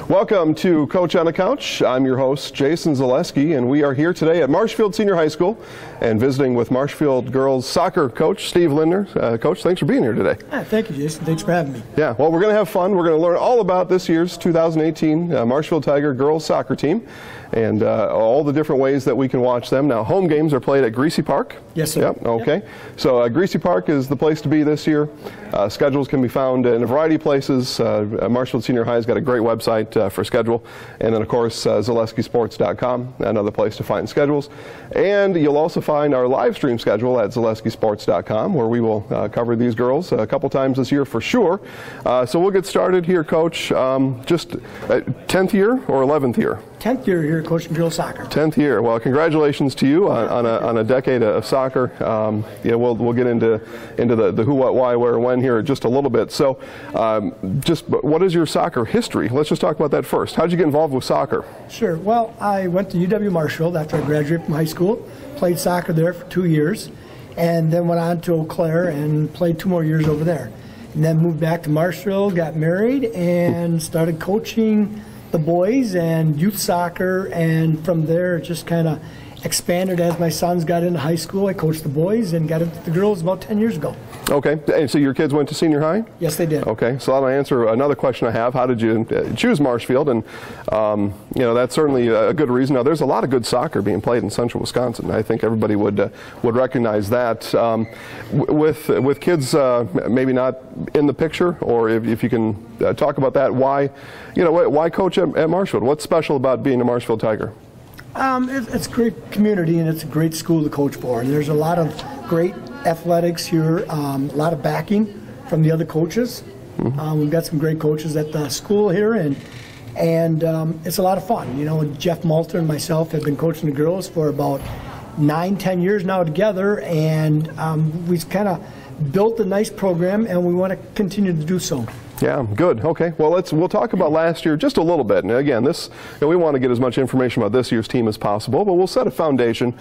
Welcome to Coach on the Couch. I'm your host, Jason Zaleski, and we are here today at Marshfield Senior High School and visiting with Marshfield girls soccer coach Steve Lindner. Coach, thanks for being here today. Thank you, Jason. Thanks for having me. Yeah, well, we're going to have fun. We're going to learn all about this year's 2018 Marshfield Tiger girls soccer team and all the different ways that we can watch them. Now, home games are played at Greasy Park. Yes, sir. Yep, okay. Yep. So Greasy Park is the place to be this year. Schedules can be found in a variety of places. Marshfield Senior High has got a great website for schedule. And then, of course, ZaleskiSports.com, another place to find schedules. And you'll also find our live stream schedule at ZaleskiSports.com, where we will cover these girls a couple times this year for sure. So we'll get started here, Coach. Just 10th year or 11th year? 10th year here coaching girls soccer. 10th year. Well, congratulations to you on a decade of soccer. Yeah, we'll get into the who, what, why, where, when here in just a little bit. So, just what is your soccer history? Let's just talk about that first. How did you get involved with soccer? Sure. Well, I went to UW Marshfield after I graduated from high school. Played soccer there for 2 years, and then went on to Eau Claire and played 2 more years over there. And then moved back to Marshfield, got married, and started coaching the boys and youth soccer, and from there it just kind of expanded as my sons got into high school. I coached the boys and got into the girls about 10 years ago. Okay, and so your kids went to senior high? Yes, they did. Okay, so that'll answer another question I have. How did you choose Marshfield? And you know, that's certainly a good reason. Now, there's a lot of good soccer being played in central Wisconsin. I think everybody would recognize that. With kids maybe not in the picture, or if you can talk about that, why coach at Marshfield? What's special about being a Marshfield Tiger? It's a great community, and it's a great school to coach for. And there's a lot of great athletics here, a lot of backing from the other coaches. Mm-hmm. We've got some great coaches at the school here, and it's a lot of fun. You know, Jeff Malter and myself have been coaching the girls for about 9-10 years now together, and we've kind of built a nice program, and we want to continue to do so. Yeah, good. Okay. Well, we'll talk about last year just a little bit. And again, we want to get as much information about this year's team as possible, but we'll set a foundation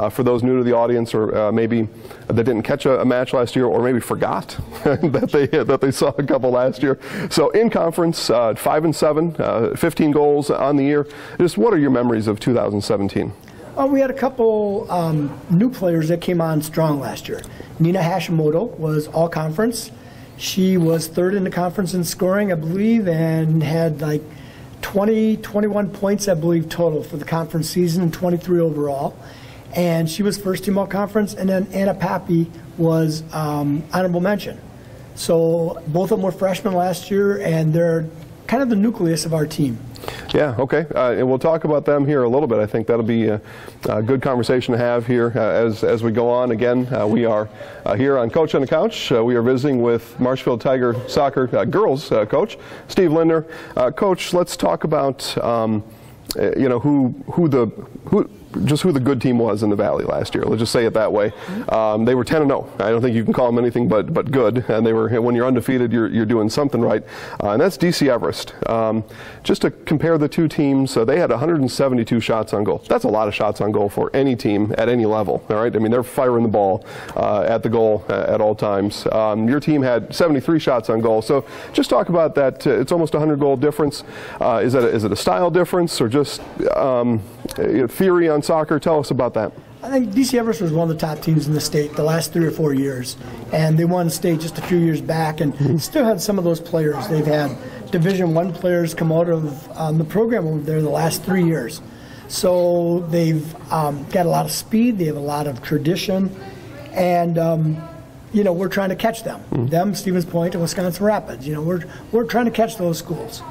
for those new to the audience, or maybe that didn't catch a match last year, or maybe forgot that they saw a couple last year. So in conference, 5-7, 15 goals on the year. Just what are your memories of 2017? We had a couple new players that came on strong last year. Nina Hashimoto was all conference. She was 3rd in the conference in scoring, I believe, and had like 21 points, I believe, total for the conference season, and 23 overall. And she was first team all conference. And then Anna Pappy was honorable mention. So both of them were freshmen last year, and they're kind of the nucleus of our team. Yeah, okay. And we'll talk about them here a little bit. I think that'll be a good conversation to have here as we go on. Again, we are here on Coach on the Couch. We are visiting with Marshfield Tiger soccer girls coach Steve Lindner. Coach, let's talk about who the good team was in the Valley last year. Let's just say it that way. They were 10-0. I don't think you can call them anything but good. And they were, when you're undefeated, you're doing something right. And that's DC Everest. Just to compare the two teams, they had 172 shots on goal. That's a lot of shots on goal for any team at any level. All right. I mean, they're firing the ball at the goal at all times. Your team had 73 shots on goal. So just talk about that. It's almost a 100-goal difference. Is it a style difference, or just theory on soccer? Tell us about that. I think DC Everest was one of the top teams in the state the last 3 or 4 years, and they won state just a few years back, and still had some of those players. They've had Division I players come out of the program over there the last 3 years. So they've got a lot of speed, they have a lot of tradition, and we're trying to catch them. Them, Stevens Point, and Wisconsin Rapids. We're trying to catch those schools.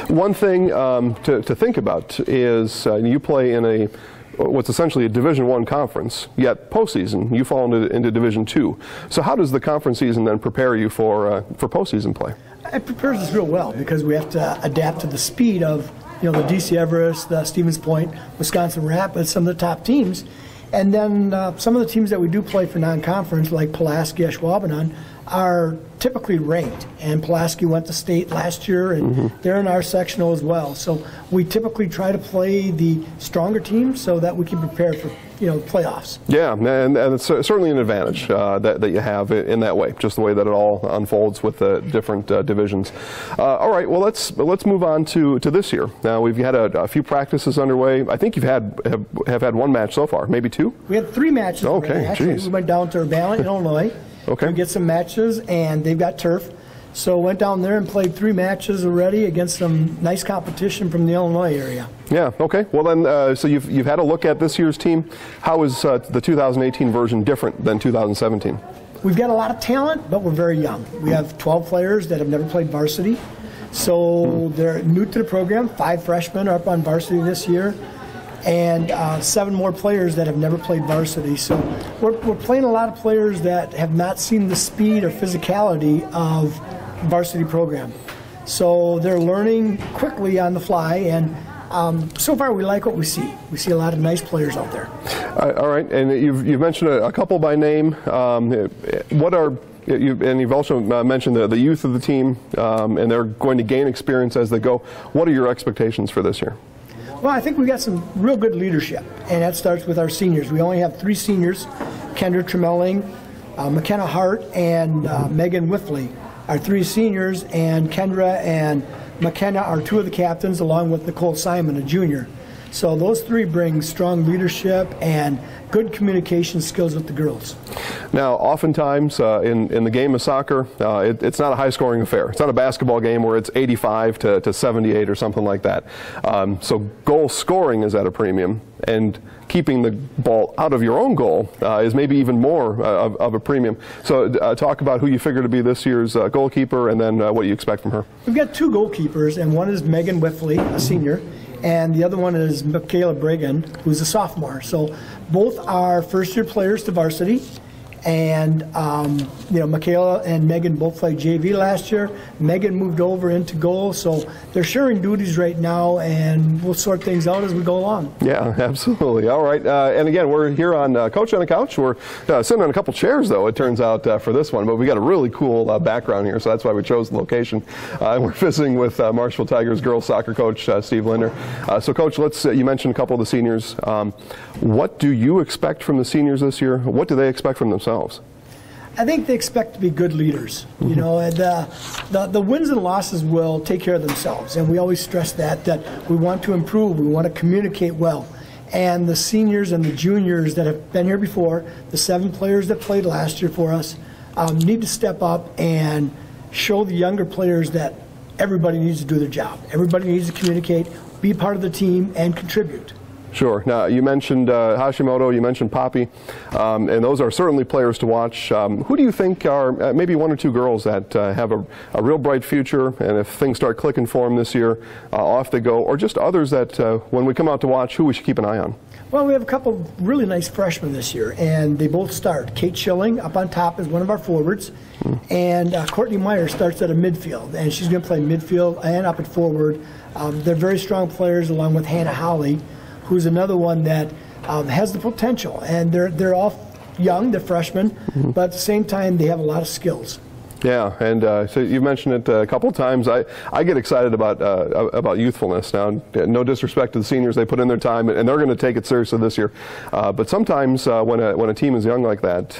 One thing to think about is you play in what's essentially a Division I conference, yet postseason you fall into Division II. So how does the conference season then prepare you for postseason play? It prepares us real well, because we have to adapt to the speed of the DC Everest, the Stevens Point, Wisconsin Rapids, some of the top teams. And then some of the teams that we do play for non-conference, like Pulaski, Ashwaubenon, are typically ranked. And Pulaski went to state last year, and they're in our sectional as well. So we typically try to play the stronger teams so that we can prepare playoffs. Yeah, and it's certainly an advantage that you have in that way, just the way that it all unfolds with the different divisions. All right, well let's move on to this year. Now we've had a few practices underway. I think you've have had one match so far, maybe two. We had 3 matches. Okay, actually. geez. We went down to Urbana, Illinois. Okay. To get some matches, and they've got turf. So went down there and played 3 matches already against some nice competition from the Illinois area. Yeah. Okay. Well then, so you've had a look at this year's team. How is the 2018 version different than 2017? We've got a lot of talent, but we're very young. We have 12 players that have never played varsity, so they're new to the program. 5 freshmen are up on varsity this year, and 7 more players that have never played varsity. So we're playing a lot of players that have not seen the speed or physicality of varsity program. So they're learning quickly on the fly, and so far we like what we see. We see a lot of nice players out there. All right, and you've mentioned a couple by name. You've also mentioned the youth of the team, and they're going to gain experience as they go. What are your expectations for this year? Well, I think we got some real good leadership, and that starts with our seniors. We only have 3 seniors: Kendra Tremelling, McKenna Hart, and Megan Whiffley. Our 3 seniors, and Kendra and McKenna are 2 of the captains, along with Nicole Simon, a junior. So those 3 bring strong leadership and good communication skills with the girls. Now, oftentimes in the game of soccer, it's not a high-scoring affair. It's not a basketball game where it's 85 to 78 or something like that. So goal scoring is at a premium, and keeping the ball out of your own goal is maybe even more of a premium. So talk about who you figure to be this year's goalkeeper, and then what you expect from her. We've got 2 goalkeepers, and one is Megan Whiffley, a senior, and the other one is Michaela Brigham, who's a sophomore. So both are first-year players to varsity. And, Michaela and Megan both played JV last year. Megan moved over into goal, so they're sharing duties right now, and we'll sort things out as we go along. Yeah, absolutely. All right. And again, we're here on Coach on the Couch. We're sitting on a couple chairs, though, it turns out, for this one. But we got a really cool background here, so that's why we chose the location. We're visiting with Marshall Tigers girls soccer coach Steve Lindner. So, Coach, you mentioned a couple of the seniors. What do you expect from the seniors this year? What do they expect from themselves? I think they expect to be good leaders. You know, and the wins and losses will take care of themselves, and we always stress that we want to improve, we want to communicate well. And the seniors and the juniors that have been here before, the 7 players that played last year for us, need to step up and show the younger players that everybody needs to do their job. Everybody needs to communicate, be part of the team, and contribute. Sure. Now, you mentioned Hashimoto, you mentioned Poppy, and those are certainly players to watch. Who do you think are maybe 1 or 2 girls that have a real bright future, and if things start clicking for them this year, off they go, or just others that when we come out to watch, who we should keep an eye on? Well, we have a couple really nice freshmen this year, and they both start. Kate Schilling up on top is one of our forwards, and Courtney Meyer starts at a midfield, and she's going to play midfield and up at forward. They're very strong players, along with Hannah Howley, who's another one that has the potential. And they're all young, they're freshmen, but at the same time, they have a lot of skills. Yeah, and so you've mentioned it a couple of times. I get excited about youthfulness. Now, no disrespect to the seniors, they put in their time, and they're going to take it seriously this year. But sometimes when a team is young like that,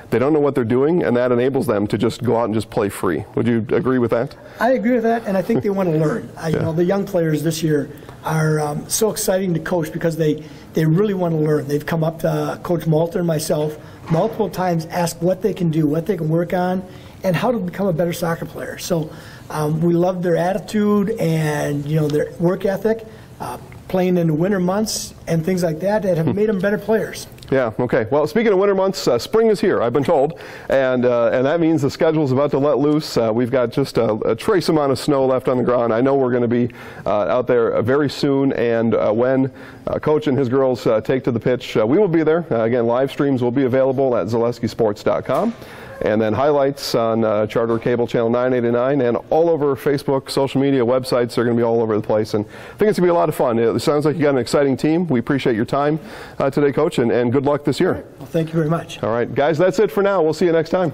they don't know what they're doing, and that enables them to just go out and just play free. Would you agree with that? I agree with that, and I think they want to learn. You know, the young players this year are so exciting to coach because they really want to learn. They've come up to Coach Malter and myself multiple times, ask what they can do, what they can work on, and how to become a better soccer player. So we love their attitude and their work ethic, playing in the winter months and things like that have made them better players. Yeah, okay. Well, speaking of winter months, spring is here, I've been told, and that means the schedule's about to let loose. We've got just a trace amount of snow left on the ground. I know we're going to be out there very soon, and when Coach and his girls take to the pitch, we will be there. Again, live streams will be available at ZaleskiSports.com. And then highlights on Charter Cable Channel 989 and all over Facebook, social media, websites. They're going to be all over the place. And I think it's going to be a lot of fun. It sounds like you got an exciting team. We appreciate your time today, Coach, and good luck this year. Well, thank you very much. All right, guys, that's it for now. We'll see you next time.